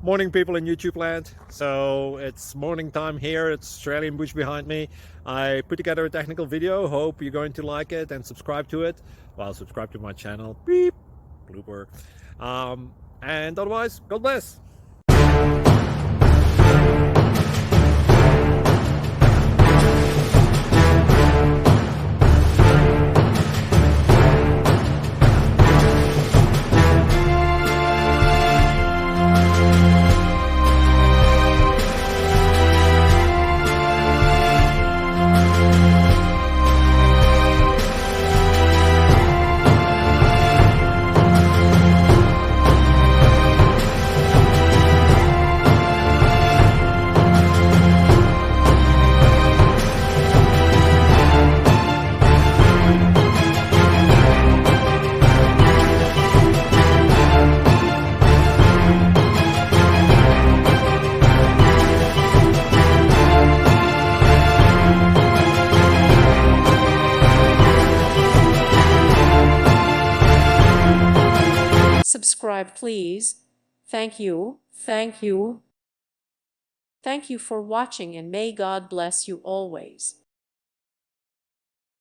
Morning, people in YouTube land. So it's morning time here. It's Australian bush behind me. I put together a technical video. Hope you're going to like it and subscribe to it. Well, subscribe to my channel. Beep. Blooper. And otherwise, God bless. Subscribe, please. Thank you. Thank you. Thank you for watching, and may God bless you always.